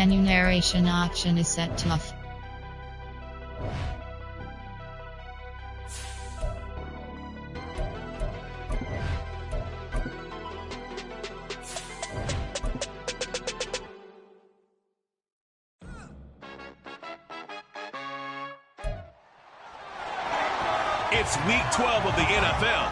Menu narration option is set to off. It's week 12 of the NFL,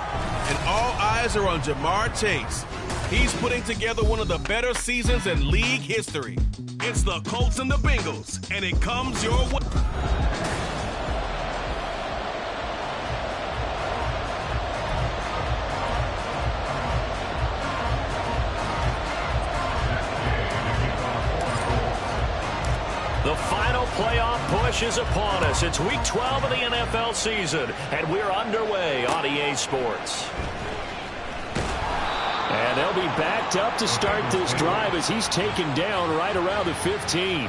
and all eyes are on Jamar Chase. He's putting together one of the better seasons in league history. It's the Colts and the Bengals, and it comes your way. The final playoff push is upon us. It's week 12 of the NFL season, and we're underway on EA Sports. And they'll be backed up to start this drive as he's taken down right around the 15.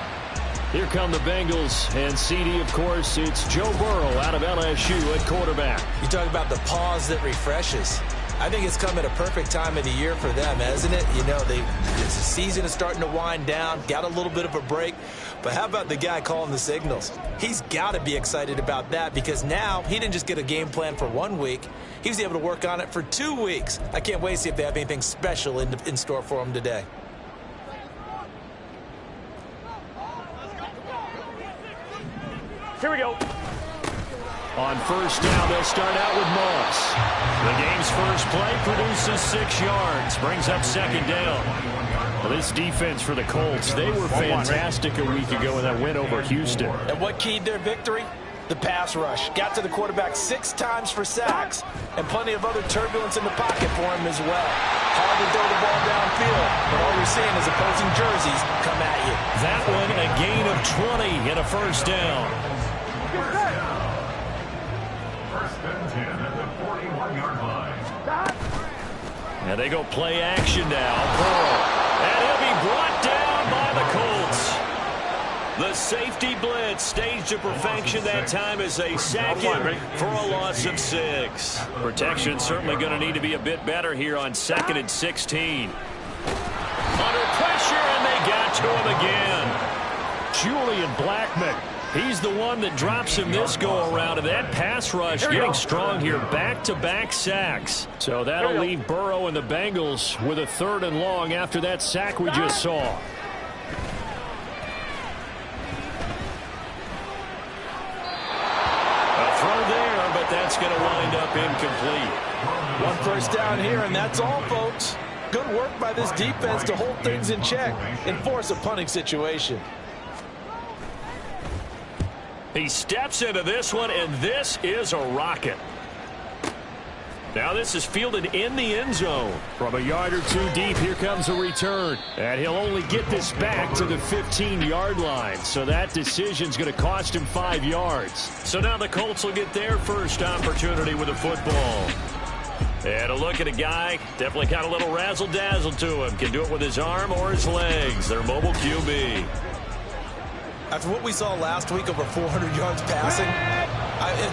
Here come the Bengals, and CD, of course, it's Joe Burrow out of LSU at quarterback. You talk about the pause that refreshes. I think it's come at a perfect time of the year for them, hasn't it? You know, the season is starting to wind down, got a little bit of a break. But how about the guy calling the signals? He's got to be excited about that because now he didn't just get a game plan for 1 week. He was able to work on it for 2 weeks. I can't wait to see if they have anything special in store for him today. Here we go. On first down, they'll start out with Moss. The game's first play produces 6 yards, brings up second down. Well, this defense for the Colts, they were fantastic a week ago in that win over Houston. And what keyed their victory? The pass rush. Got to the quarterback 6 times for sacks, and plenty of other turbulence in the pocket for him as well. Hard to throw the ball downfield, but all you're seeing is opposing jerseys come at you. That one, a gain of 20 and a first down. And they go play action now. And he'll be brought down by the Colts. The safety blitz staged to perfection that time as they sack him for a loss of 6. Protection certainly going to need to be a bit better here on 2nd and 16. Under pressure, and they got to him again. Julian Blackmon. He's the one that drops him this go-around, and that pass rush getting strong here. Back-to-back sacks. So that'll leave Burrow and the Bengals with a 3rd and long after that sack we just saw. A throw there, but that's going to wind up incomplete. 1 first down here, and that's all, folks. Good work by this defense to hold things in check and force a punting situation. He steps into this one, and this is a rocket. Now this is fielded in the end zone. From a yard or 2 deep, here comes a return. And he'll only get this back to the 15-yard line. So that decision's going to cost him 5 yards. So now the Colts will get their first opportunity with the football. And a look at a guy, definitely got a little razzle-dazzle to him. Can do it with his arm or his legs. Their mobile QB. After what we saw last week, over 400 yards passing,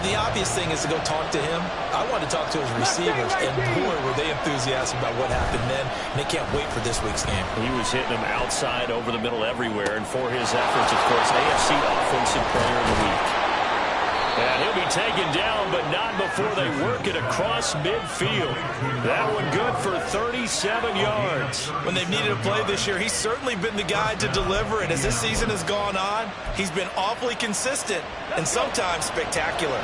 the obvious thing is to go talk to him. I want to talk to his receivers, and boy, were they enthusiastic about what happened then, and they can't wait for this week's game. He was hitting them outside, over the middle, everywhere, and for his efforts, of course, AFC Offensive Player of the Week. And he'll be taken down, but not before they work it across midfield. That one good for 37 yards. When they've needed a play this year, he's certainly been the guy to deliver it. As this season has gone on, he's been awfully consistent and sometimes spectacular.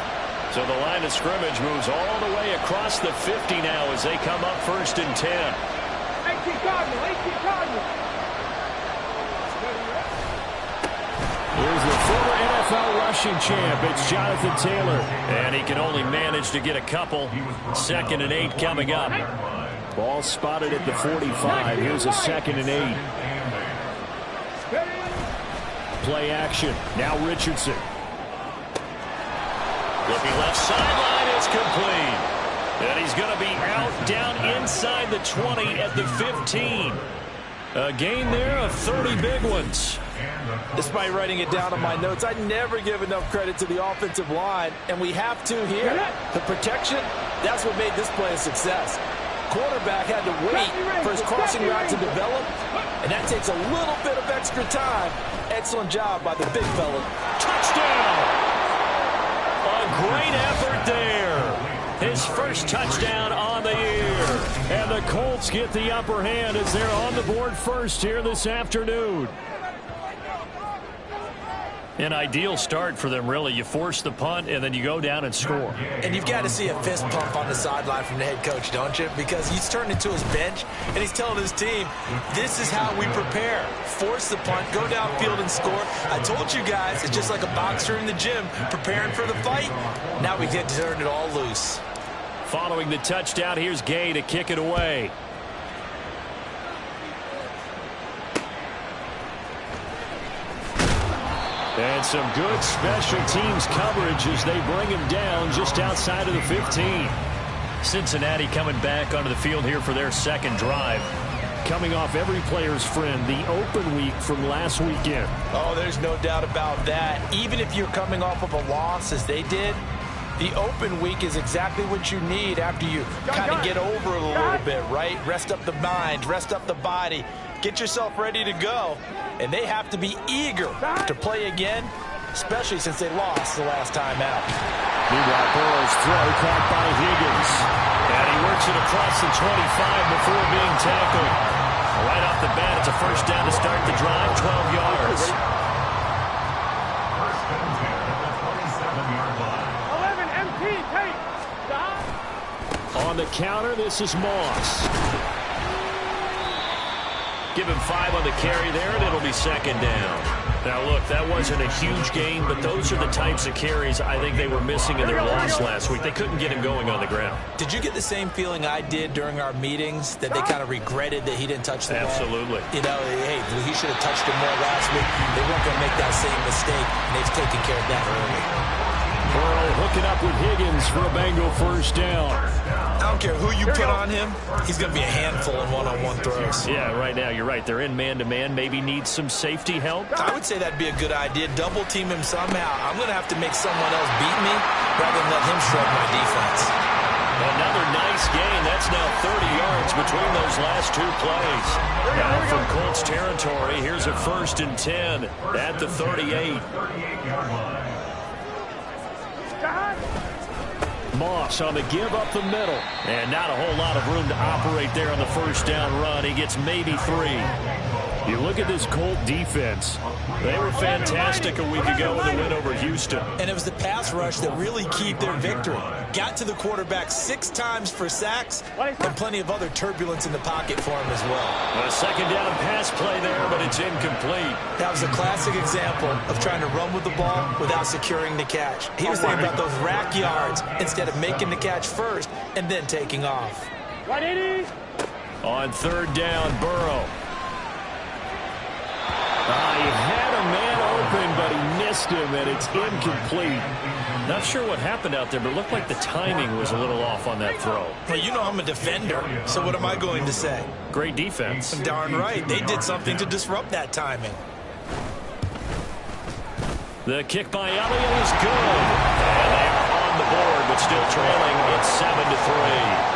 So the line of scrimmage moves all the way across the 50 now as they come up 1st and 10. 18 Cardinals. Here's the former NFL rushing champ. It's Jonathan Taylor. And he can only manage to get a couple. 2nd and 8 coming up. Ball spotted at the 45. Here's a 2nd and 8. Play action. Now Richardson. Looking left sideline. It's complete. And he's going to be out down inside the 20 at the 15. A gain there of 30 big ones. Despite writing it down on my notes, I never give enough credit to the offensive line, and we have to here. The protection, that's what made this play a success. Quarterback had to wait for his crossing route to develop, and that takes a little bit of extra time. Excellent job by the big fella. Touchdown! A great effort there. His first touchdown on the year. And the Colts get the upper hand as they're on the board first here this afternoon. An ideal start for them, really. You force the punt, and then you go down and score. And you've got to see a fist pump on the sideline from the head coach, don't you? Because he's turned into his bench, and he's telling his team, this is how we prepare. Force the punt, go downfield and score. I told you guys, it's just like a boxer in the gym preparing for the fight. Now we get to turn it all loose. Following the touchdown, here's Gay to kick it away. And some good special teams coverage as they bring him down just outside of the 15. Cincinnati coming back onto the field here for their second drive. Coming off every player's friend, the open week from last weekend. Oh, there's no doubt about that. Even if you're coming off of a loss as they did, the open week is exactly what you need after you kind of get over it a little bit, right? Rest up the mind, rest up the body, get yourself ready to go. And they have to be eager to play again, especially since they lost the last time out. Meanwhile, Burrow's throw caught by Higgins. And he works it across the 25 before being tackled. Right off the bat, it's a first down to start the drive, 12 yards. 11 MT, take. Stop. On the counter, this is Moss. Give him 5 on the carry there, and it'll be second down. Now, look, that wasn't a huge gain, but those are the types of carries I think they were missing in their loss last week. They couldn't get him going on the ground. Did you get the same feeling I did during our meetings, that they kind of regretted that he didn't touch the ball? Absolutely. You know, hey, he should have touched it more last week. They weren't going to make that same mistake, and they've taken care of that early. Burrow hooking up with Higgins for a Bengal first down. I don't care who you put on him, he's going to be a handful in one-on-one throws. Yeah, right now, you're right. They're in man-to-man. Maybe needs some safety help. I would say that'd be a good idea. Double team him somehow. I'm going to have to make someone else beat me rather than let him shred my defense. Another nice gain. That's now 30 yards between those last two plays. Now from Colts territory, here's a 1st and 10 at the 38. Moss on the give up the middle. And not a whole lot of room to operate there on the first down run. He gets maybe 3. You look at this Colt defense. They were fantastic a week ago in the win over Houston. And it was the pass rush that really keyed their victory. Got to the quarterback 6 times for sacks and plenty of other turbulence in the pocket for him as well. A second down pass play there, but it's incomplete. That was a classic example of trying to run with the ball without securing the catch. He was thinking about those rack yards instead of making the catch first and then taking off. 180. On 3rd down, Burrow. He had a man open, but he missed him, and it's incomplete. Not sure what happened out there, but it looked like the timing was a little off on that throw. Well, you know I'm a defender, so what am I going to say? Great defense. Darn right. They did something to disrupt that timing. The kick by Elliott is good. And they are on the board, but still trailing. It's 7-3.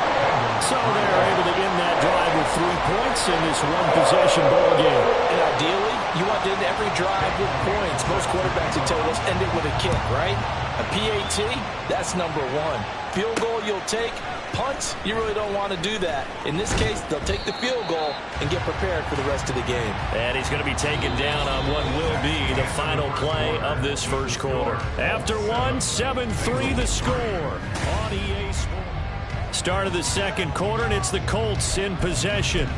So they're able to end that drive with 3 points in this one-possession ball game. And ideally, you want to end every drive with points. Most quarterbacks would tell you, let's end it with a kick, right? A PAT, that's number 1. Field goal you'll take. Punt, you really don't want to do that. In this case, they'll take the field goal and get prepared for the rest of the game. And he's going to be taken down on what will be the final play of this first quarter. After 7-3 the score on EA Sports. Start of the second quarter, and it's the Colts in possession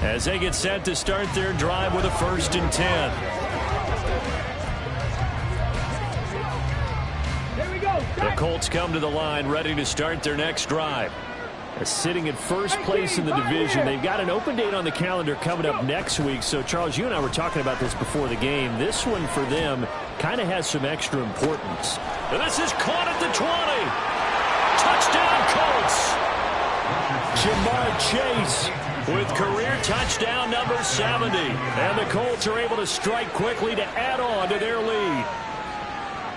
as they get set to start their drive with a 1st and 10. The Colts come to the line ready to start their next drive. They're sitting at first place in the division. They've got an open date on the calendar coming up next week. So, Charles, you and I were talking about this before the game. This one for them kind of has some extra importance. And this is caught at the 20. Touchdown, Colts. Jamar Chase with career touchdown number 70. And the Colts are able to strike quickly to add on to their lead.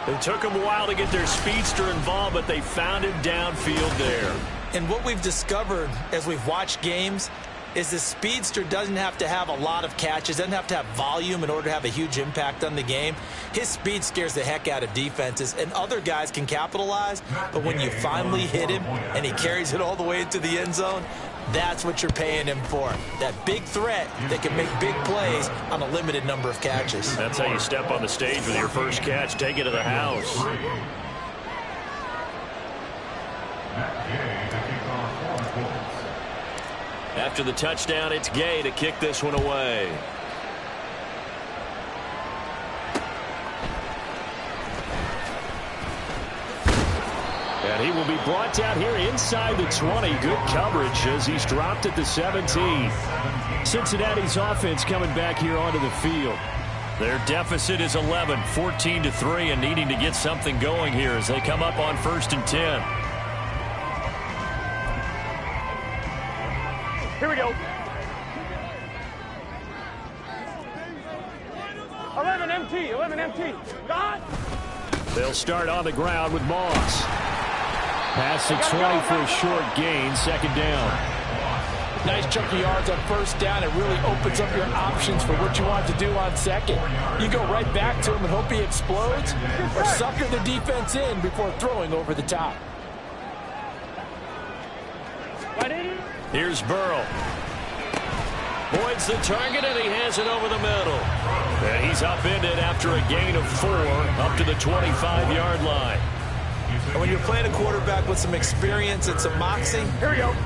It took them a while to get their speedster involved, but they found him downfield there. And what we've discovered as we've watched games, is the speedster doesn't have to have a lot of catches, doesn't have to have volume in order to have a huge impact on the game. His speed scares the heck out of defenses, and other guys can capitalize, but when you finally hit him and he carries it all the way into the end zone, that's what you're paying him for. That big threat that can make big plays on a limited number of catches. That's how you step on the stage with your first catch. Take it to the house. After the touchdown, it's Gay to kick this one away. And he will be brought down here inside the 20. Good coverage as he's dropped at the 17. Cincinnati's offense coming back here onto the field. Their deficit is 11, 14-3, and needing to get something going here as they come up on 1st and 10. Here we go. 11 MT, 11 MT. God. They'll start on the ground with Moss. Pass to 20 for a short gain, 2nd down. Nice chunk of yards on 1st down. It really opens up your options for what you want to do on 2nd. You go right back to him and hope he explodes, or sucker the defense in before throwing over the top. Here's Burrow. Boyd's the target, and he has it over the middle. And he's upended after a gain of 4 up to the 25-yard line. And when you're playing a quarterback with some experience and some moxie,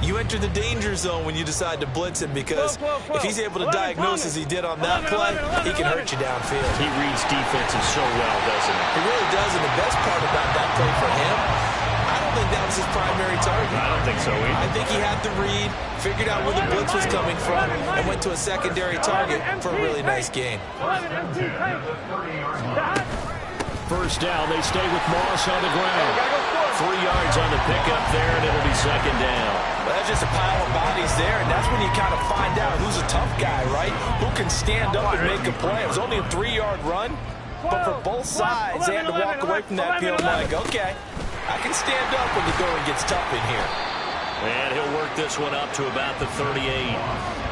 you enter the danger zone when you decide to blitz him, because if he's able to diagnose as he did on that play, he can hurt you downfield. He reads defenses so well, doesn't he? He really does, and the best part about that play for him, I don't think that was his primary target. I don't think so either. I think he had the read, figured out where the blitz was coming from, and went to a secondary target for a really nice gain. 1st down, they stay with Moss on the ground. 3 yards on the pickup there, and it'll be 2nd down. Well, that's just a pile of bodies there, and that's when you kind of find out who's a tough guy, right? Who can stand up and make a play. It was only a 3-yard run, but for both sides, they had to walk away from that field like, okay, I can stand up when the going gets tough in here. And he'll work this one up to about the 38.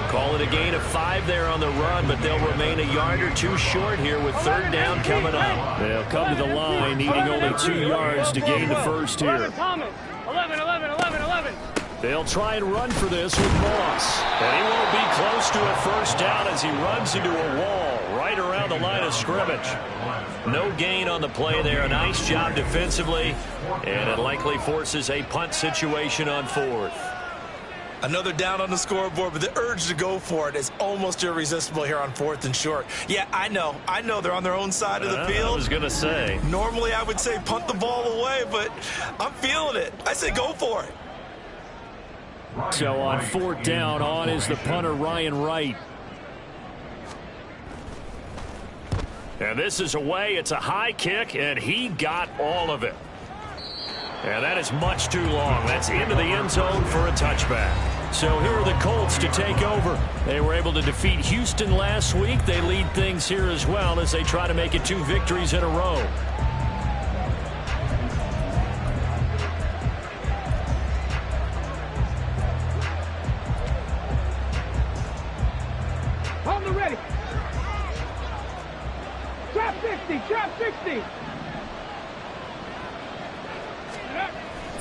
Call it a gain of 5 there on the run, but they'll remain a yard or 2 short here with 3rd down coming up. They'll come to the line needing only 2 yards to gain the first here. 11. They'll try and run for this with Moss. And he won't be close to a 1st down as he runs into a wall right around the line of scrimmage. No gain on the play there. A nice job defensively, and it likely forces a punt situation on 4th. Another down on the scoreboard, but the urge to go for it is almost irresistible here on 4th and short. Yeah, I know they're on their own side of the field. I was going to say. Normally I would say punt the ball away, but I'm feeling it. I say go for it. So on 4th down, on is the punter, Ryan Wright. And this is away. It's a high kick, and he got all of it. And that is much too long. That's into the end zone for a touchback. So here are the Colts to take over. They were able to defeat Houston last week. They lead things here as well as they try to make it 2 victories in a row. On the ready. Trap 60, trap 60.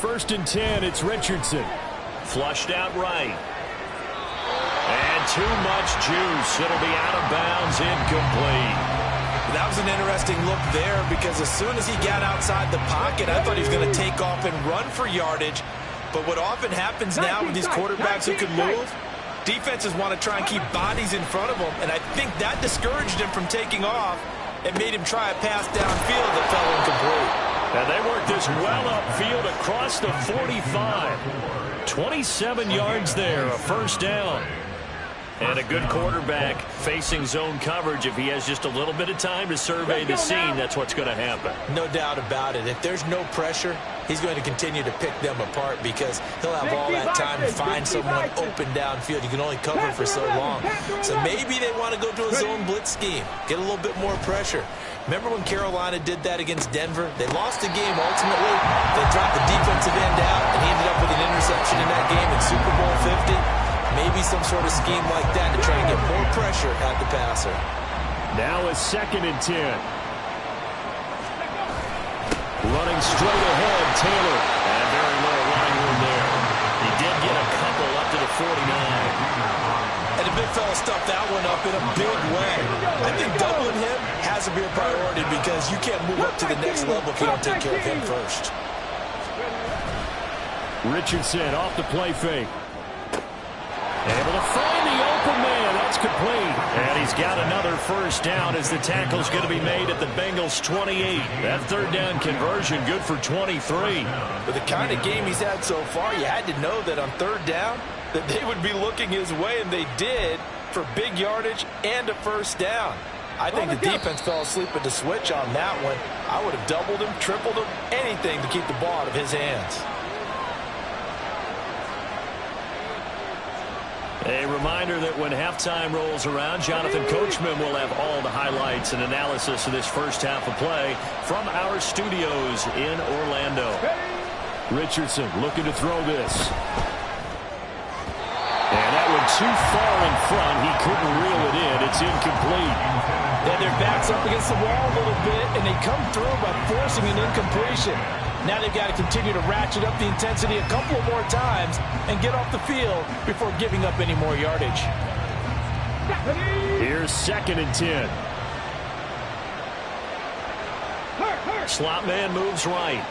1st and 10, it's Richardson. Flushed out right. And too much juice. It'll be out of bounds, incomplete. That was an interesting look there, because as soon as he got outside the pocket, I thought he was going to take off and run for yardage. But what often happens now with these quarterbacks who can move, defenses want to try and keep bodies in front of them, and I think that discouraged him from taking off and made him try a pass downfield that fell incomplete. And they work this well upfield across the 45. 27 yards there, a 1st down. And a good quarterback facing zone coverage. If he has just a little bit of time to survey the scene, that's what's going to happen. No doubt about it. If there's no pressure, he's going to continue to pick them apart, because he'll have all that time to find someone open downfield. You can only cover for so long. So maybe they want to go to a zone blitz scheme, get a little bit more pressure. Remember when Carolina did that against Denver? They lost the game ultimately. They dropped the defensive end out, and he ended up with an interception in that game in Super Bowl 50. Maybe some sort of scheme like that to try and get more pressure at the passer. Now it's 2nd and 10. Running straight ahead, Taylor. And very little running room there. He did get a couple up to the 49. And the big fella stuffed that one up in a big way. I think doubling him has to be a priority because you can't move up to the next level if you don't take care of him first. Richardson off the play fake. Able to find the open man. That's complete. And he's got another first down as the tackle's going to be made at the Bengals' 28. That 3rd down conversion good for 23. With the kind of game he's had so far, you had to know that on 3rd down that they would be looking his way, and they did for big yardage and a first down. I think the defense fell asleep at the switch on that one. I would have doubled him, tripled him, anything to keep the ball out of his hands. A reminder that when halftime rolls around, Jonathan Coachman will have all the highlights and analysis of this first half of play from our studios in Orlando. Richardson looking to throw this. And that went too far in front. He couldn't reel it in. It's incomplete. Then their back's up against the wall a little bit, and they come through by forcing an incompletion. Now they've got to continue to ratchet up the intensity a couple of more times and get off the field before giving up any more yardage. Here's 2nd and 10. Slot man moves right.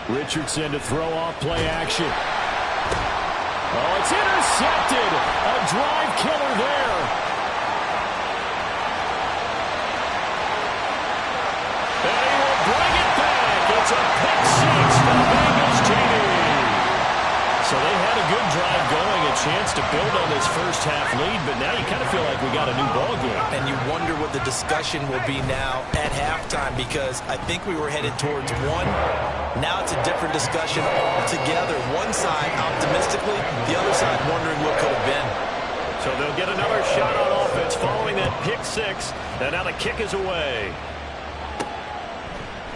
Richardson to throw off play action. Oh, it's intercepted. A drive killer there. And he will bring it back. It's a pick six for the Bengals TD. So they had a good drive going, a chance to build on this first half lead, but now you kind of feel like we got a new ball game. And you wonder what the discussion will be now at halftime, because I think we were headed towards one. Now it's a different discussion altogether. One side optimistically, the other side wondering what could have been. So they'll get another shot on offense following that pick six. And now the kick is away.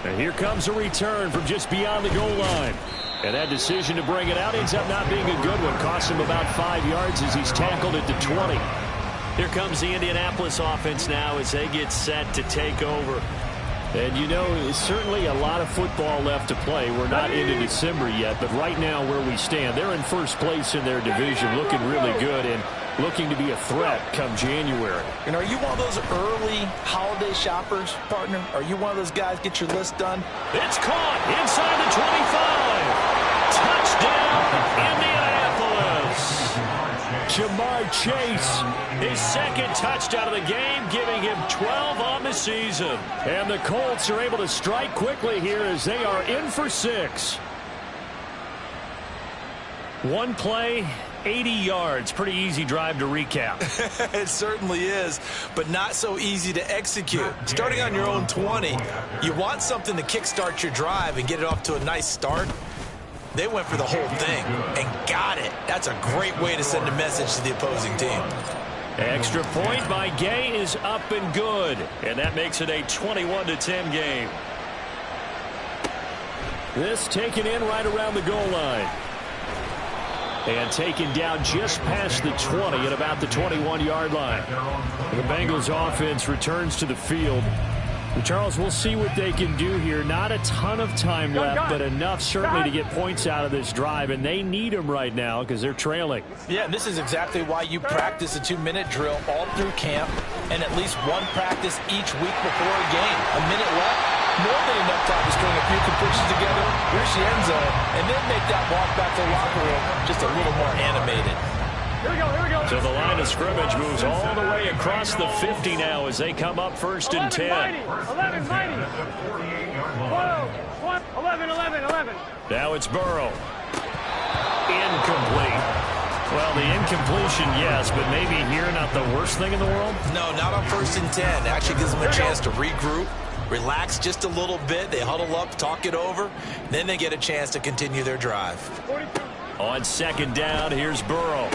And here comes a return from just beyond the goal line. And that decision to bring it out ends up not being a good one. Costs him about 5 yards as he's tackled at the 20. Here comes the Indianapolis offense now as they get set to take over. And, you know, certainly a lot of football left to play. We're not into December yet, but right now where we stand, they're in first place in their division, looking really good and looking to be a threat come January. And are you one of those early holiday shoppers, partner? Are you one of those guys, get your list done? It's caught inside the 25. Touchdown, Indianapolis. Jamar Chase, his second touchdown of the game, giving him 12 on the season. And the Colts are able to strike quickly here as they are in for 6. One play, 80 yards. Pretty easy drive to recap. It certainly is, but not so easy to execute. Starting on your own 20, you want something to kickstart your drive and get it off to a nice start. They went for the whole thing and got it. That's a great way to send a message to the opposing team. Extra point by Gay is up and good, and that makes it a 21-10 game. This taken in right around the goal line. And taken down just past the 20 at about the 21-yard line. The Bengals offense returns to the field. Charles, we'll see what they can do here. Not a ton of time left, but enough certainly to get points out of this drive, and they need them right now because they're trailing. Yeah, this is exactly why you practice a 2-minute drill all through camp and at least one practice each week before a game. A minute left, more than enough time to string a few completions together, reach the end zone, and then make that walk back to the locker room just a little more animated. Here we go, here we go. So the line of scrimmage moves all the way across the 50 now as they come up first and 10. 11, 11. 11. Now it's Burrow. Incomplete. Well, the incompletion, yes, but maybe here not the worst thing in the world? No, not on first and 10. Actually gives them a chance to regroup, relax just a little bit. They huddle up, talk it over. Then they get a chance to continue their drive. 42. On second down, here's Burrow.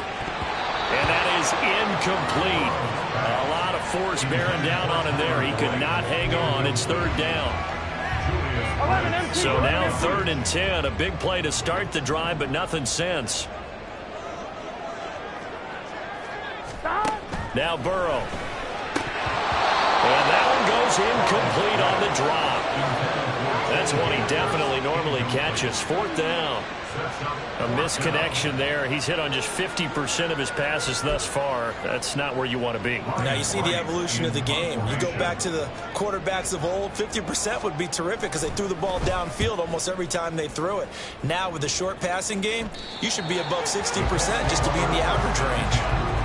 And that is incomplete. A lot of force bearing down on him there. He could not hang on. It's third down. So now 3rd and 10. A big play to start the drive, but nothing since. Now Burrow. And that one goes incomplete on the drop. That's one he definitely normally catches. 4th down. A misconnection there. He's hit on just 50% of his passes thus far. That's not where you want to be. Now you see the evolution of the game. You go back to the quarterbacks of old, 50% would be terrific because they threw the ball downfield almost every time they threw it. Now with the short passing game, you should be above 60% just to be in the average range.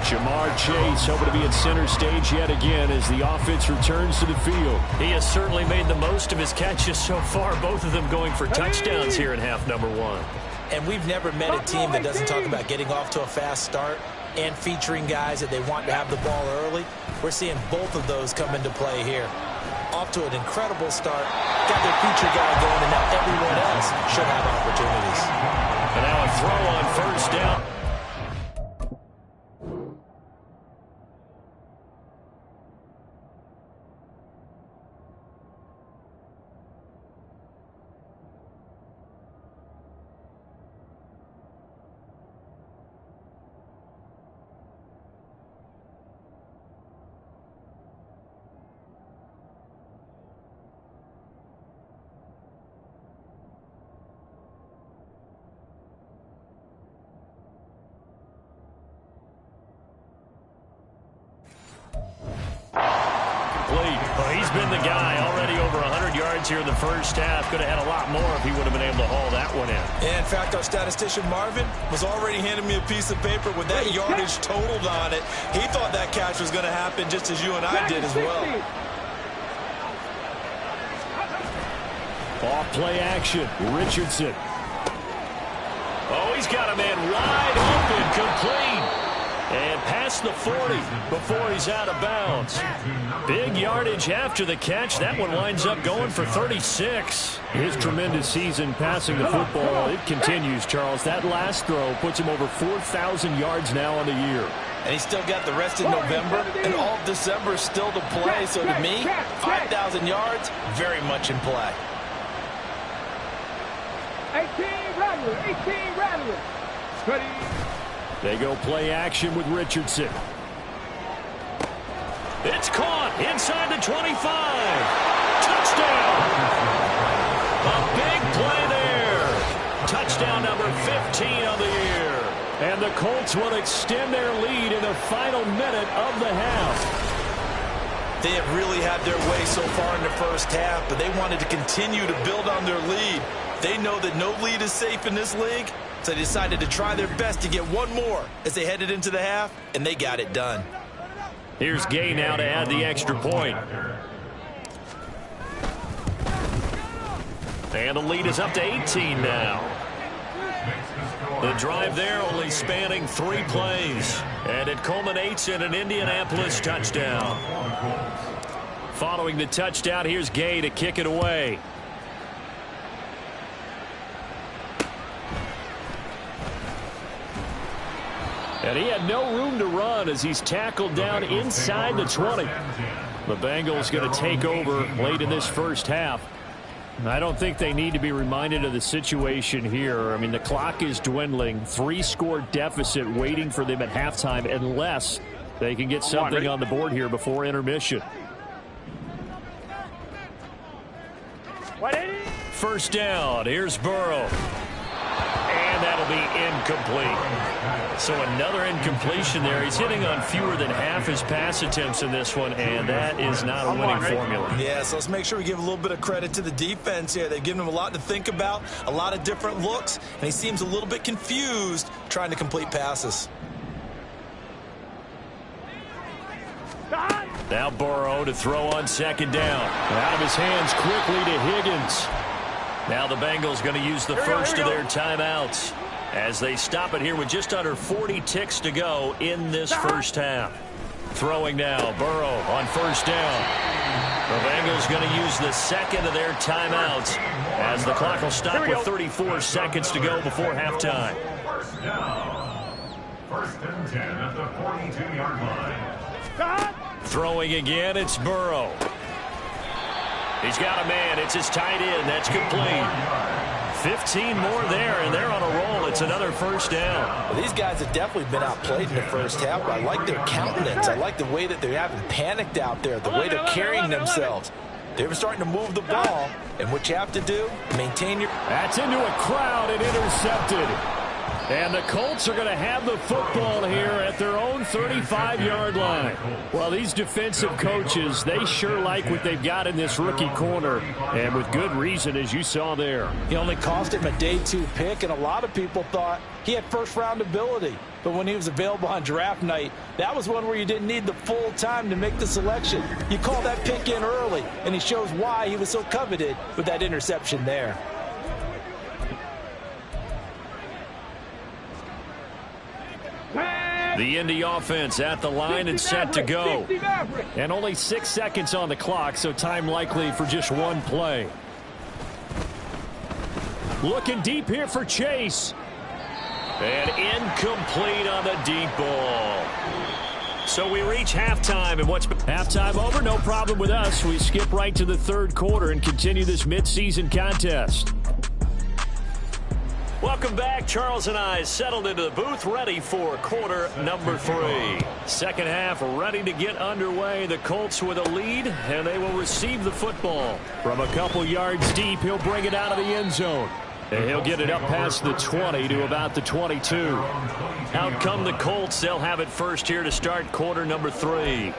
Jamar Chase hoping to be at center stage yet again as the offense returns to the field. He has certainly made the most of his catches so far, both of them going for touchdowns here in half number 1. And we've never met a team that doesn't talk about getting off to a fast start and featuring guys that they want to have the ball early. We're seeing both of those come into play here. Off to an incredible start, got their feature guy going, and now everyone else should have opportunities. And now a throw on 1st down. He's been the guy already over 100 yards here in the first half. Could have had a lot more if he would have been able to haul that one in. In fact, our statistician Marvin was already handing me a piece of paper with that yardage totaled on it. He thought that catch was going to happen just as you and I did as well. Off play action. Richardson. Oh, he's got a man wide open, complete. And past the 40 before he's out of bounds. Big yardage after the catch. That one winds up going for 36. His tremendous season passing the football, it continues, Charles. That last throw puts him over 4,000 yards now on the year. And he's still got the rest of November and all of December still to play. So to me, 5,000 yards, very much in play. 18 Rattler. Ready. They go play action with Richardson. It's caught inside the 25. Touchdown. A big play there. Touchdown number 15 on the year. And the Colts will extend their lead in the final minute of the half. They have really had their way so far in the first half, but they wanted to continue to build on their lead. They know that no lead is safe in this league, so they decided to try their best to get one more as they headed into the half, and they got it done. Here's Gay now to add the extra point. And the lead is up to 18 now. The drive there only spanning 3 plays, and it culminates in an Indianapolis touchdown. Following the touchdown, here's Gay to kick it away. And he had no room to run as he's tackled down inside the 20. The Bengals going to take over late in this first half. I don't think they need to be reminded of the situation here. I mean, the clock is dwindling. 3-score deficit waiting for them at halftime unless they can get something on the board here before intermission. First down. Here's Burrow. And that'll be incomplete. So another incompletion there. He's hitting on fewer than half his pass attempts in this one, and that is not a winning formula. Yeah, so let's make sure we give a little bit of credit to the defense here. They've given him a lot to think about, a lot of different looks, and he seems a little bit confused trying to complete passes. Now Burrow to throw on second down. Out of his hands quickly to Higgins. Now the Bengals going to use the first of their timeouts as they stop it here with just under 40 ticks to go in this first half. Throwing now, Burrow on first down. The Bengals going to use the second of their timeouts as the clock will stop with 34 seconds to go before halftime. First and 10 at the 42-yard line. Throwing again, it's Burrow. He's got a man. It's his tight end. That's complete. 15 more there, and they're on a roll. It's another first down. Well, these guys have definitely been outplayed in the first half. I like their countenance. I like the way that they haven't panicked out there, the way they're carrying themselves. They were starting to move the ball, and what you have to do, maintain your... That's into a crowd and intercepted. And the Colts are going to have the football here at their own 35-yard line. Well, these defensive coaches, they sure like what they've got in this rookie corner, and with good reason, as you saw there. He only cost him a day 2 pick, and a lot of people thought he had first-round ability. But when he was available on draft night, that was one where you didn't need the full time to make the selection. You call that pick in early, and he shows why he was so coveted with that interception there. The Indy offense at the line and set to go. And only 6 seconds on the clock, so time likely for just one play. Looking deep here for Chase. And incomplete on the deep ball. So we reach halftime, and what's halftime over? No problem with us. We skip right to the third quarter and continue this midseason contest. Welcome back. Charles and I settled into the booth, ready for quarter number 3. Second half ready to get underway. The Colts with a lead, and they will receive the football. From a couple yards deep, he'll bring it out of the end zone. And he'll get it up past the 20 to about the 22. Out come the Colts. They'll have it first here to start quarter number 3.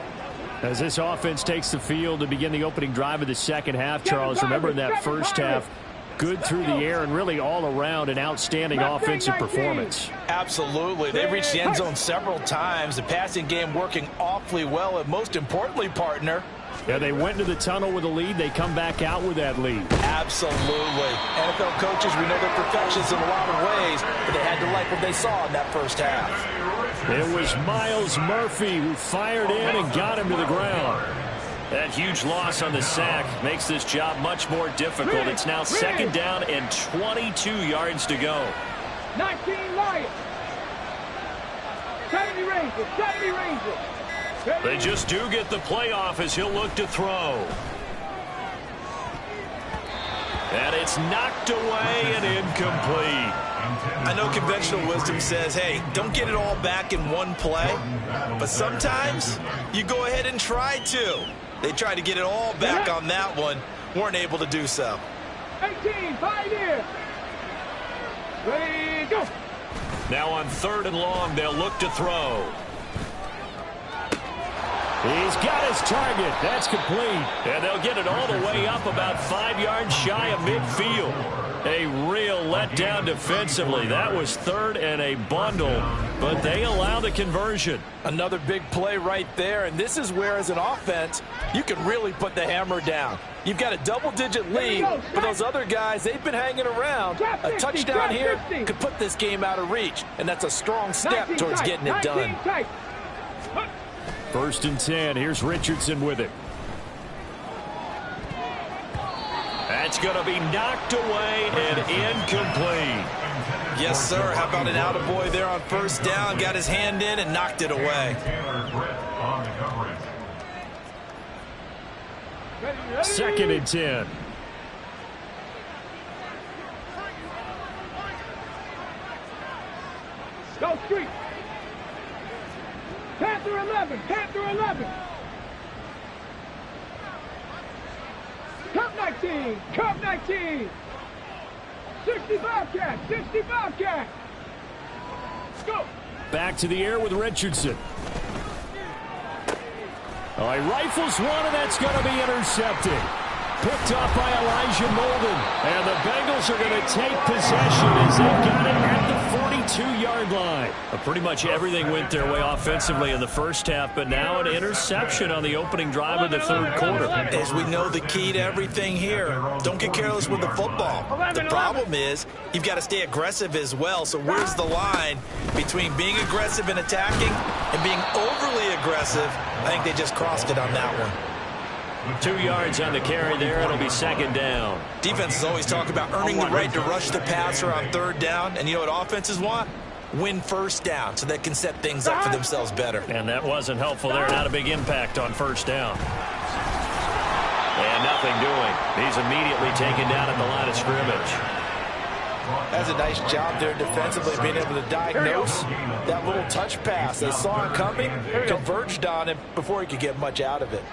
As this offense takes the field to begin the opening drive of the second half, Charles, remember in that first half, good through the air and really all around an outstanding offensive performance. Absolutely. They've reached the end zone several times. The passing game working awfully well, and most importantly, partner. Yeah, they went into the tunnel with a lead. They come back out with that lead. Absolutely. NFL coaches, we know they're perfectionists in a lot of ways, but they had to like what they saw in that first half. It was Myles Murphy who fired in and got him to the ground. That huge loss on the sack makes this job much more difficult. It's now second down and 22 yards to go. 19 Lions. 70 Rangers. 70 Rangers. They just do get the playoff as he'll look to throw. And it's knocked away and incomplete. I know conventional wisdom says, hey, don't get it all back in one play. But sometimes you go ahead and try to. They tried to get it all back on that one. Weren't able to do so. 18, Pioneer. Ready, go. Now on third and long, they'll look to throw. He's got his target. That's complete. And they'll get it all the way up about 5 yards shy of midfield. A real letdown defensively. That was third and a bundle, but they allow the conversion. Another big play right there, and this is where, as an offense, you can really put the hammer down. You've got a double-digit lead, but those other guys, they've been hanging around. A touchdown here could put this game out of reach, and that's a strong step towards getting it done. First and 10. Here's Richardson with it. That's going to be knocked away and incomplete. Yes, sir. How about an attaboy there on first down? Got his hand in and knocked it away. Second and 10. Go street. Panther 11. Panther 11. Cup 19. Cup 19. 65 cat. 65 cat. Go. Back to the air with Richardson. Oh, he rifles one, and that's going to be intercepted. Picked off by Elijah Molden. And the Bengals are going to take possession as they've got it at the 42-yard line. Pretty much everything went their way offensively in the first half, but now an interception on the opening drive of the third quarter. As we know, the key to everything here, don't get careless with the football. The problem is you've got to stay aggressive as well. So where's the line between being aggressive and attacking and being overly aggressive? I think they just crossed it on that one. 2 yards on the carry there. It'll be second down. Defenses always talk about earning the right to rush the passer on third down. And you know what offenses want? win first down so they can set things up for themselves better. And that wasn't helpful there. Not a big impact on first down. And nothing doing. He's immediately taken down at the line of scrimmage. That's a nice job there defensively, being able to diagnose that little touch pass. They saw it coming, converged on him before he could get much out of it.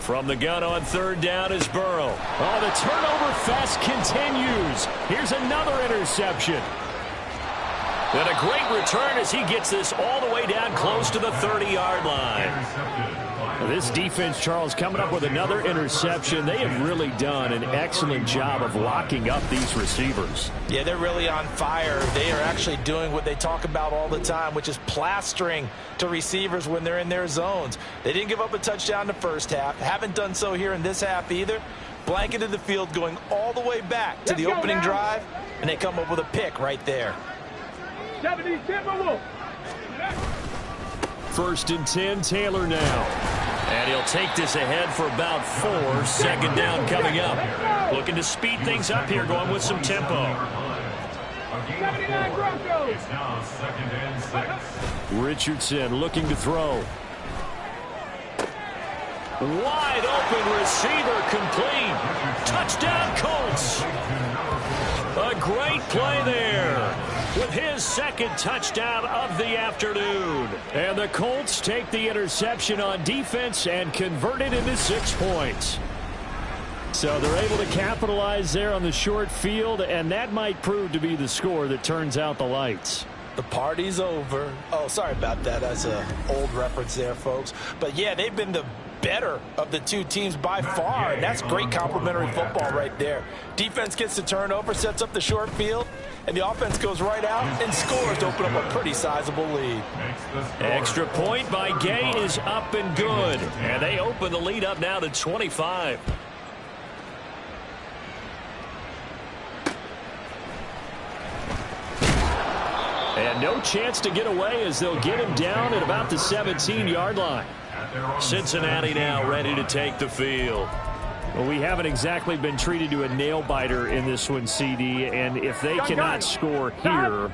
From the gun on third down is Burrow. Oh, the turnover fest continues. Here's another interception. And a great return as he gets this all the way down close to the 30-yard line. This defense, Charles, coming up with another interception. They have really done an excellent job of locking up these receivers. Yeah, they're really on fire. They are actually doing what they talk about all the time, which is plastering to receivers when they're in their zones. They didn't give up a touchdown in the first half. Haven't done so here in this half either. Blanketed the field going all the way back to the opening drive, and they come up with a pick right there. 70 Timberwolves. First and 10, Taylor now. And he'll take this ahead for about 4. Second down coming up. Looking to speed things up here, going with some tempo. 79 Broncos. It's now 2nd and 6. Richardson looking to throw. Wide open receiver complete. Touchdown Colts. A great play there with his second touchdown of the afternoon. And the Colts take the interception on defense and convert it into 6 points. So they're able to capitalize there on the short field, and that might prove to be the score that turns out the lights. The party's over. Oh, sorry about that. That's an old reference there, folks. But, yeah, they've been the better of the two teams by far, and that's great complimentary football right there. Defense gets the turnover, sets up the short field, and the offense goes right out and scores to open up a pretty sizable lead. Extra point by Gay is up and good, and they open the lead up now to 25. And no chance to get away as they'll get him down at about the 17-yard line. Cincinnati now ready to take the field. Well, we haven't exactly been treated to a nail-biter in this one, CD, and if they cannot score here,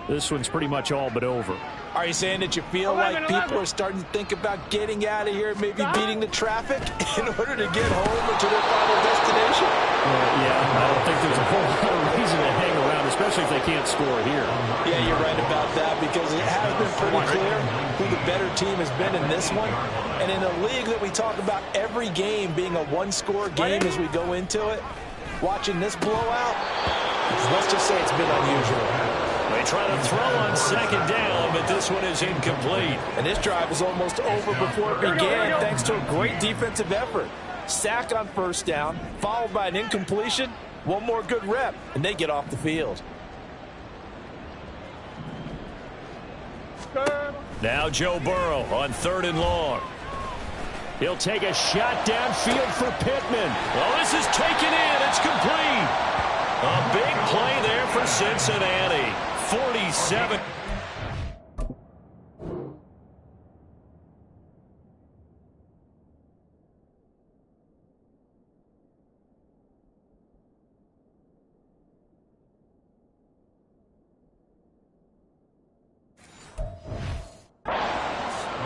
this one's pretty much all but over. Are you saying that you feel like people are starting to think about getting out of here, maybe beating the traffic in order to get home or to their final destination? Yeah, I don't think there's a whole lot of reason to hang around, especially if they can't score here. Yeah, you're right about that, because it has been pretty clear who the better team has been in this one. And in a league that we talk about every game being a one-score game as we go into it, watching this blowout, let's just say it's been unusual. They try to throw on second down, but this one is incomplete. And this drive is almost over before it began, thanks to a great defensive effort. Sack on first down, followed by an incompletion, one more good rep, and they get off the field. Now Joe Burrow on 3rd and long. He'll take a shot downfield for Pittman. Well, this is taken in. It's complete. A big play there for Cincinnati. 47.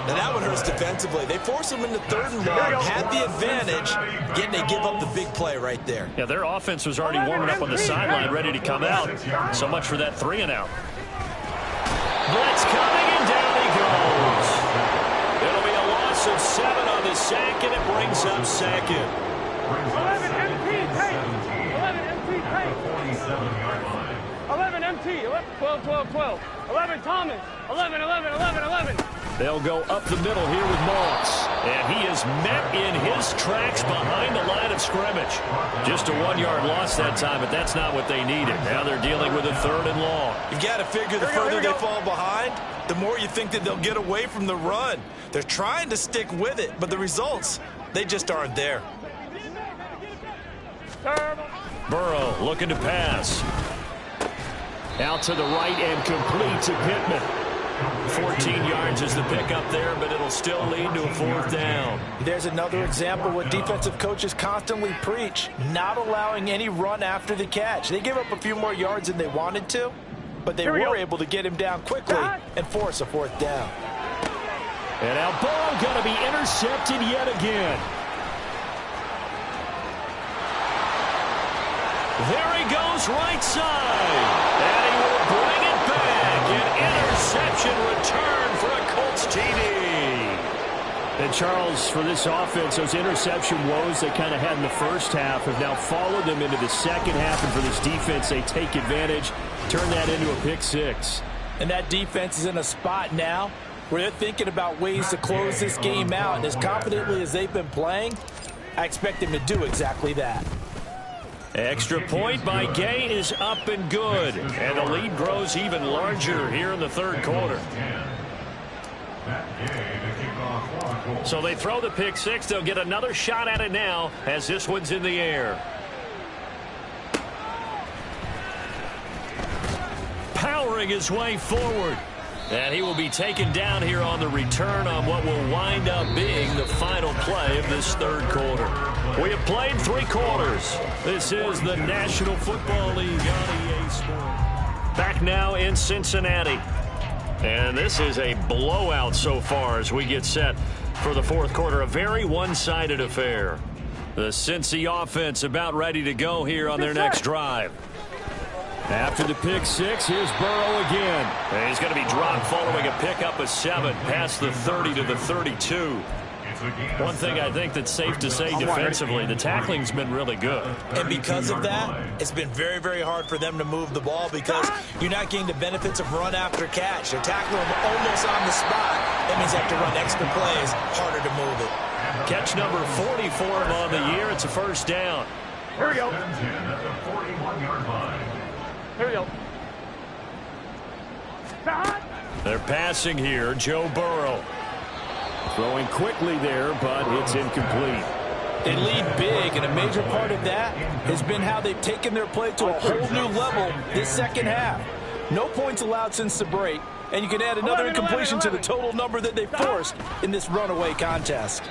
Now that one hurts defensively. They force them into 3rd and long, had the advantage, yet they give up the big play right there. Yeah, their offense was already warming up on the sideline, ready to come out. So much for that 3-and-out. Blitz coming, and down he goes. It'll be a loss of 7 on the sack, and it brings up second. 11 MT, take. 11 MT, take. 47-yard line. 11 MT, 12, 12, 12. 11 Thomas, 11, 11, 11, 11. They'll go up the middle here with Moss. And he is met in his tracks behind the line of scrimmage. Just a 1-yard loss that time, but that's not what they needed. Now they're dealing with a 3rd and long. You've got to figure the further they fall behind, the more you think that they'll get away from the run. They're trying to stick with it, but the results, they just aren't there. Burrow looking to pass. Out to the right and complete to Pittman. 14 yards is the pickup there, but it'll still lead to a 4th down. There's another example what defensive coaches constantly preach, not allowing any run after the catch. They give up a few more yards than they wanted to, but they were able to get him down quickly and force a fourth down. And now ball going to be intercepted yet again. There he goes right side. And he will bring it back. An interception return for a Colts TD. And Charles, for this offense, those interception woes they kind of had in the first half have now followed them into the second half. And for this defense, they take advantage, turn that into a pick six. And that defense is in a spot now where they're thinking about ways to close this game out. And as confidently as they've been playing, I expect them to do exactly that. Extra point by Gay is up and good. And the lead grows even larger here in the third quarter. So they throw the pick six. They'll get another shot at it now as this one's in the air. Powering his way forward. And he will be taken down here on the return on what will wind up being the final play of this third quarter. We have played 3 quarters. This is the National Football League on EA Sports. Back now in Cincinnati. And this is a blowout so far as we get set for the fourth quarter. A very one-sided affair. The Cincy offense about ready to go here on their next drive. After the pick six, here's Burrow again. And he's going to be dropped following a pickup of 7 past the 30 to the 32. One thing I think that's safe to say defensively, the tackling's been really good. And because of that, it's been very, very hard for them to move the ball because you're not getting the benefits of run after catch. They're tackling them almost on the spot. That means they have to run extra plays, harder to move it. Catch number 40 for him on the year. It's a first down. Here we go. Here we go. They're passing here. Joe Burrow. Throwing quickly there, but it's incomplete. They lead big, and a major part of that has been how they've taken their play to a whole new level this second half. No points allowed since the break, and you can add another incompletion to the total number that they forced in this runaway contest.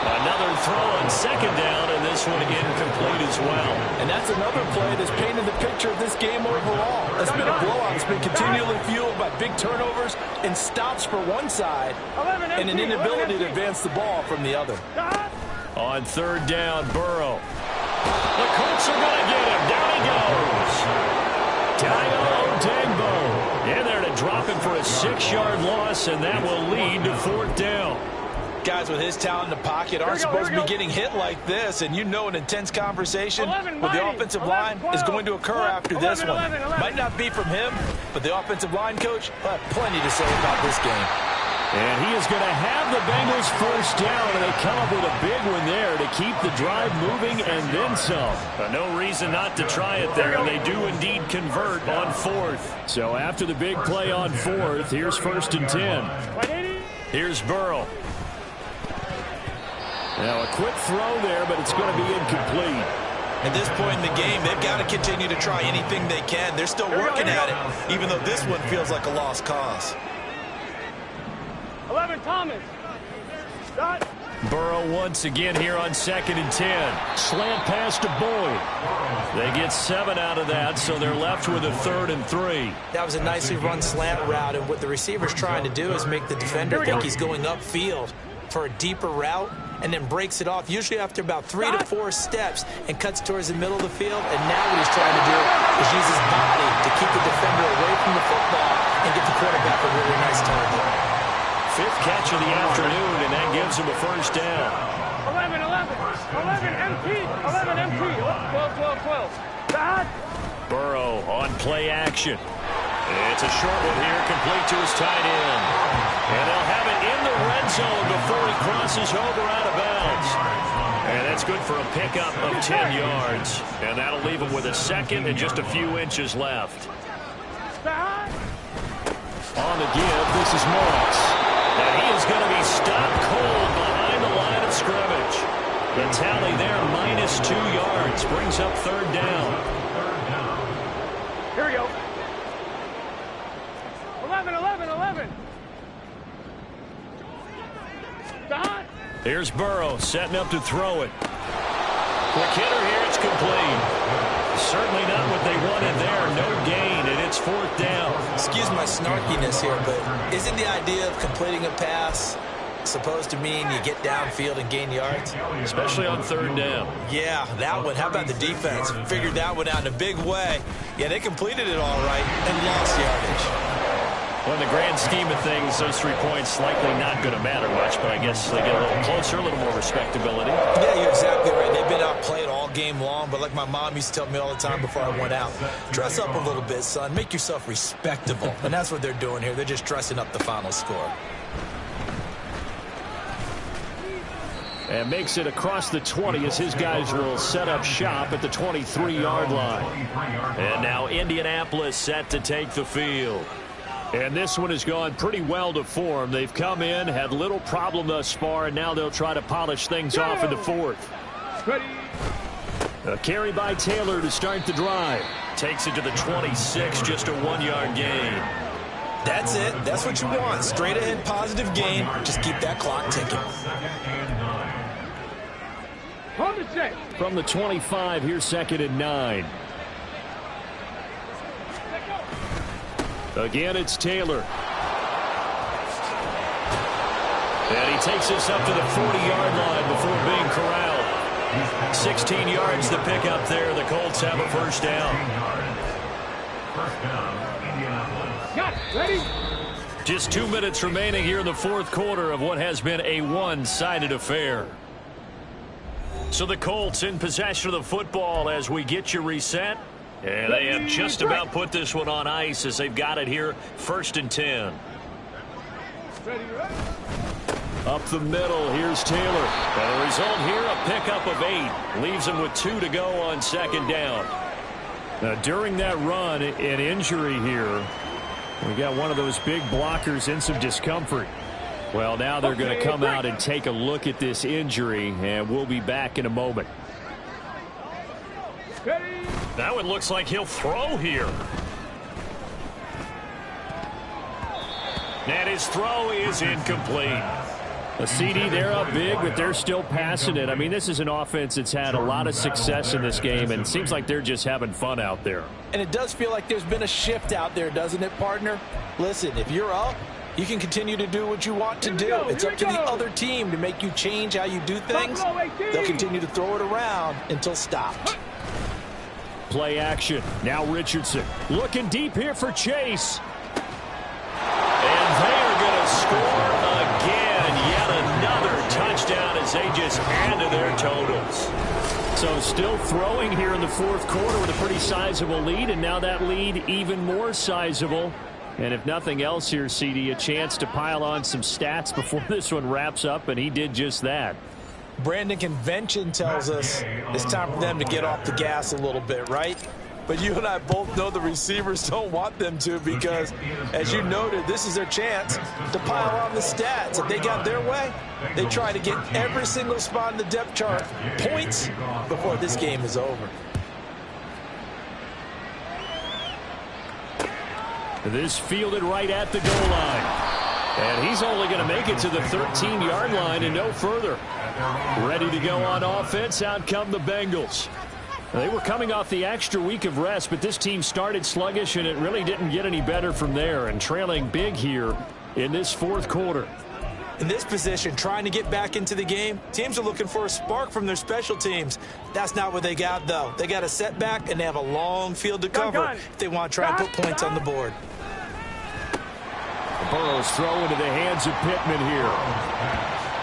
Another throw on second down, and this one incomplete as well. And that's another play that's painted the picture of this game overall. It's been a blowout. It's been continually fueled by big turnovers and stops for one side and an inability to advance the ball from the other. On third down, Burrow. The Colts are going to get him. Down he goes. Tayo Dangbo in there to drop him for a 6-yard loss, and that will lead to fourth down. Guys with his talent in the pocket aren't supposed to be getting hit like this, and you know an intense conversation with the offensive line is going to occur after this one. Might not be from him, but the offensive line coach will have plenty to say about this game. And he is going to have the Bengals first down, and they come up with a big one there to keep the drive moving and then some. But no reason not to try it there, and they do indeed convert on fourth. So after the big play on fourth, here's first and 10. Here's Burrow. Now a quick throw there, but it's going to be incomplete. At this point in the game, they've got to continue to try anything they can. They're still working at it, even though this one feels like a lost cause. 11, Thomas. Start. Burrow once again here on second and 10. Slant pass to Boyd. They get 7 out of that, so they're left with a 3rd and 3. That was a nicely run slant route, and what the receiver's trying to do is make the defender think he's going upfield for a deeper route, and then breaks it off, usually after about 3 to 4 steps, and cuts towards the middle of the field. And now what he's trying to do is use his body to keep the defender away from the football and get the quarterback a really nice target. 5th catch of the afternoon, and that gives him a first down. 11, empty. 11, empty. 12. Start. Burrow on play action. It's a short one here, complete to his tight end. And they'll have it in the red zone before he crosses over out of bounds. And that's good for a pickup of 10 yards. And that'll leave him with a second and just a few inches left. On the give, this is Morris. And he is going to be stopped cold behind the line of scrimmage. The tally there, -2 yards, brings up third down. Here we go. 11. Here's Burrow setting up to throw it. Quick hitter here, it's complete. Certainly not what they wanted there. No gain, and it's fourth down. excuse my snarkiness here, but isn't the idea of completing a pass supposed to mean you get downfield and gain yards? Especially on third down. Yeah, that one. How about the defense? Figured that one out in a big way. Yeah, they completed it all right and lost yardage. Well, in the grand scheme of things, those 3 points likely not going to matter much, but I guess they get a little closer, a little more respectability. Yeah, you're exactly right. They've been outplayed all game long, but like my mom used to tell me all the time before I went out, dress up a little bit, son. Make yourself respectable. And that's what they're doing here. They're just dressing up the final score. And makes it across the 20 as his guys will set up shop at the 23-yard line. And now Indianapolis set to take the field. And this one has gone pretty well to form. They've come in, had little problem thus far, and now they'll try to polish things off in the fourth. A carry by Taylor to start the drive. Takes it to the 26, just a 1-yard gain. That's it. That's what you want. Straight ahead positive gain. Just keep that clock ticking. From the 25, here's 2nd and 9. Again, it's Taylor. And he takes us up to the 40-yard line before being corralled. 16 yards to pick up there. The Colts have a first down. First down, Indianapolis. Ready? Just 2 minutes remaining here in the fourth quarter of what has been a one-sided affair. So the Colts in possession of the football as we get you reset. And they have just about put this one on ice as they've got it here, 1st and 10. Up the middle, here's Taylor. And the result here, a pickup of 8. Leaves him with 2 to go on 2nd down. Now, during that run, an injury here. We got one of those big blockers in some discomfort. Well, now they're going to come out and take a look at this injury, and we'll be back in a moment. That one looks like he'll throw here. And his throw is incomplete. A CD, they're up big, but they're still passing it. I mean, this is an offense that's had a lot of success in this game, and it seems like they're just having fun out there. And it does feel like there's been a shift out there, doesn't it, partner? Listen, if you're up, you can continue to do what you want to do. It's up to the other team to make you change how you do things. They'll continue to throw it around until stopped. Play action. Now Richardson looking deep here for Chase. And they are going to score again. Yet another touchdown as they just add to their totals. So still throwing here in the fourth quarter with a pretty sizable lead, and now that lead even more sizable. And if nothing else here, CD, a chance to pile on some stats before this one wraps up, and he did just that. Brandon, convention tells us it's time for them to get off the gas a little bit, right? But you and I both know the receivers don't want them to because, as you noted, this is their chance to pile on the stats. If they got their way, they try to get every single spot in the depth chart points before this game is over. This fielded right at the goal line. And he's only going to make it to the 13-yard line and no further. Ready to go on offense. Out come the Bengals. They were coming off the extra week of rest, but this team started sluggish, and it really didn't get any better from there. And trailing big here in this fourth quarter. In this position, trying to get back into the game, teams are looking for a spark from their special teams. That's not what they got, though. They got a setback, and they have a long field to cover if they want to try and put points on the board. Burrow's throw into the hands of Pittman here.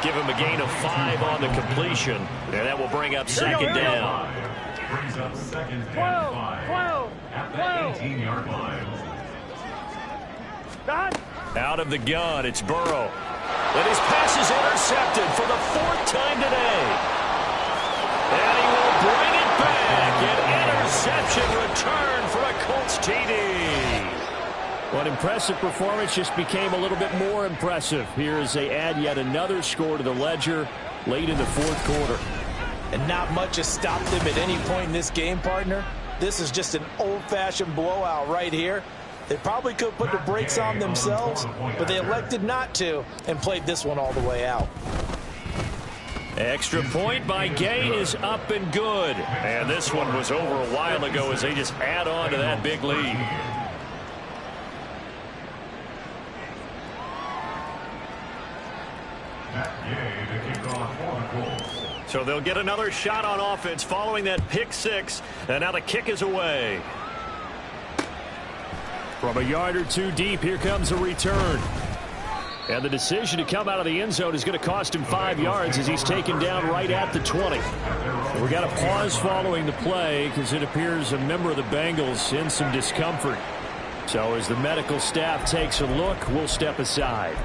Give him a gain of 5 on the completion, and that will bring up 2nd down. Brings up 2nd and 5 at the 18-yard line. Out of the gun, it's Burrow. And his pass is intercepted for the 4th time today. And he will bring it back. An interception return for a Colts TD. Well, an impressive performance just became a little bit more impressive here as they add yet another score to the ledger late in the fourth quarter. And not much has stopped them at any point in this game, partner. This is just an old-fashioned blowout right here. They probably could put the brakes on themselves, but they elected not to and played this one all the way out. Extra point by Gain is up and good. And this one was over a while ago as they just add on to that big lead. So they'll get another shot on offense following that pick six. And now the kick is away. From a yard or two deep, here comes a return. And the decision to come out of the end zone is going to cost him 5 yards as he's taken down right at the 20. We got a pause following the play because it appears a member of the Bengals in some discomfort. So as the medical staff takes a look, we'll step aside.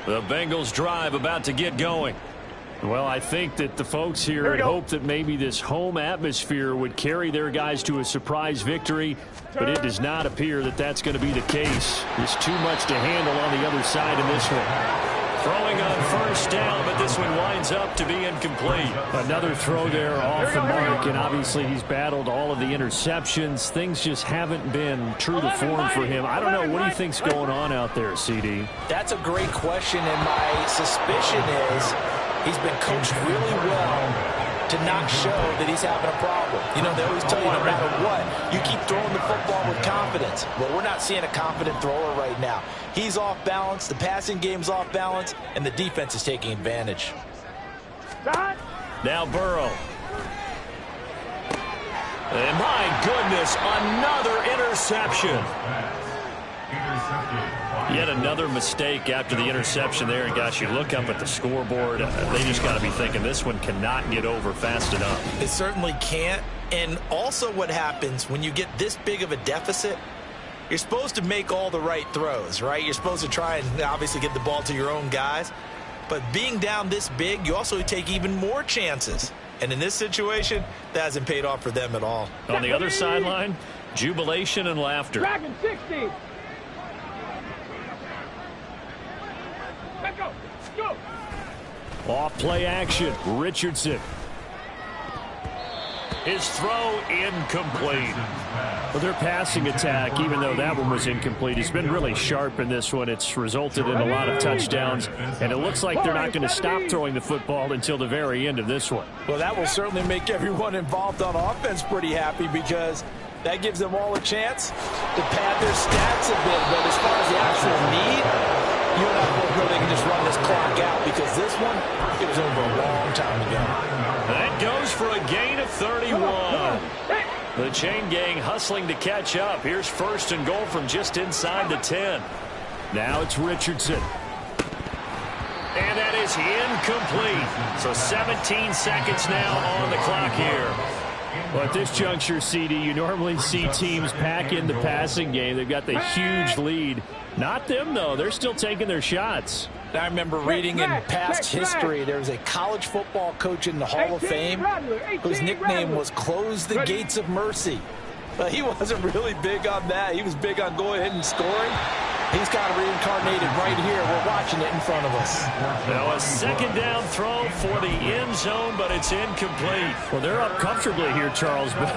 The Bengals drive about to get going. Well, I think that the folks here had hoped that maybe this home atmosphere would carry their guys to a surprise victory, but it does not appear that that's going to be the case. There's too much to handle on the other side in this one. Throwing on first down, but this one winds up to be incomplete. Another throw there off the mark, and obviously he's battled all of the interceptions. Things just haven't been true to form for him. I don't know. What do you think's going on out there, CD? That's a great question, and my suspicion is he's been coached really well to not show that he's having a problem. You know, they always tell you no matter what, you keep throwing the football with confidence. Well, we're not seeing a confident thrower right now. He's off balance, the passing game's off balance, and the defense is taking advantage. Now Burrow. And my goodness, another interception. Yet another mistake after the interception there. And gosh, you look up at the scoreboard, they just got to be thinking this one cannot get over fast enough. It certainly can't. And also what happens when you get this big of a deficit, you're supposed to make all the right throws, right? You're supposed to try and obviously get the ball to your own guys. But being down this big, you also take even more chances. And in this situation, that hasn't paid off for them at all. On the other sideline, jubilation and laughter. Dragon 60. Let's go. Go. Off play action. Richardson. His throw incomplete. Well, their passing attack, even though that one was incomplete, has been really sharp in this one. It's resulted in a lot of touchdowns, and it looks like they're not going to stop throwing the football until the very end of this one. Well, that will certainly make everyone involved on offense pretty happy because that gives them all a chance to pad their stats a bit. But as far as the actual need, you and I both know they can just run this clock out because this one, it was over a long time ago. That goes for a gain of 31. The chain gang hustling to catch up. Here's first and goal from just inside the 10. Now it's Richardson. And that is incomplete. So 17 seconds now on the clock here. Well, at this juncture, CD, you normally see teams pack in the passing game. They've got the huge lead. Not them, though. They're still taking their shots. I remember reading in past history, there was a college football coach in the Hall of Fame whose nickname was Close the Gates of Mercy. But he wasn't really big on that. He was big on going ahead and scoring. He's kind of reincarnated right here. We're watching it in front of us. Now a second down throw for the end zone, but it's incomplete. Well, they're up comfortably here, Charles, but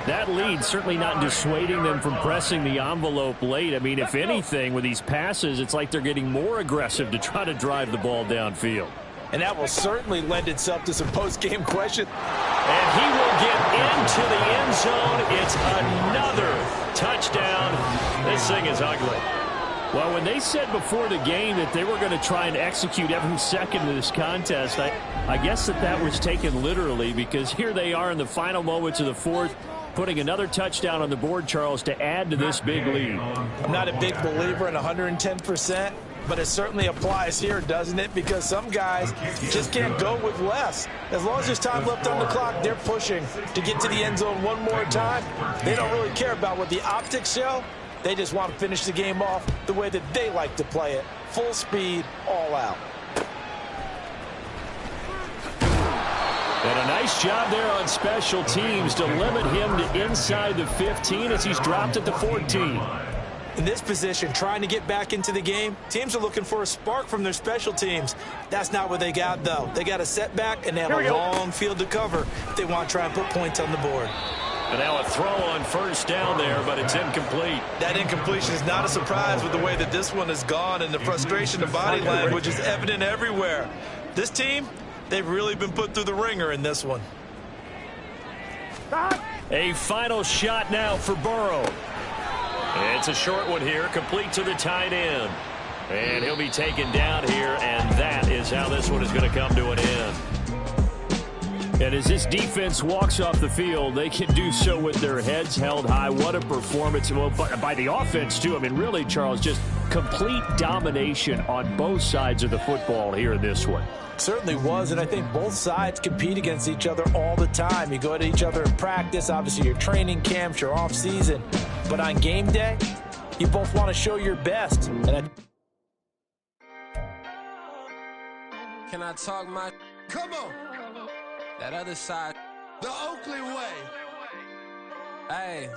that lead certainly not dissuading them from pressing the envelope late. I mean, if anything, with these passes, it's like they're getting more aggressive to try to drive the ball downfield. And that will certainly lend itself to some post-game questions. And he will get into the end zone. It's another touchdown. This thing is ugly. Well, when they said before the game that they were going to try and execute every second of this contest, I guess that was taken literally because here they are in the final moments of the fourth, putting another touchdown on the board, Charles, to add to this big lead. I'm not a big believer in 110%, but it certainly applies here, doesn't it? Because some guys just can't go with less. As long as there's time left on the clock, they're pushing to get to the end zone one more time. They don't really care about what the optics show. They just want to finish the game off the way that they like to play it. Full speed, all out. And a nice job there on special teams to limit him to inside the 15 as he's dropped at the 14. In this position, trying to get back into the game, teams are looking for a spark from their special teams. That's not what they got, though. They got a setback, and they have a long field to cover if they want to try and put points on the board. And now a throw on first down there, but it's incomplete. That incompletion is not a surprise with the way that this one has gone, and the frustration of body language is evident everywhere. This team, they've really been put through the ringer in this one. A final shot now for Burrow. It's a short one here, complete to the tight end. And he'll be taken down here, and that is how this one is going to come to an end. And as this defense walks off the field, they can do so with their heads held high. What a performance. Well, by the offense, too. I mean, really, Charles, just complete domination on both sides of the football here in this one. Certainly was, and I think both sides compete against each other all the time. You go at each other in practice, obviously your training camps, your off-season. But on game day, you both want to show your best. And Can I talk my... Come on. That other side. The Oakley way. Hey.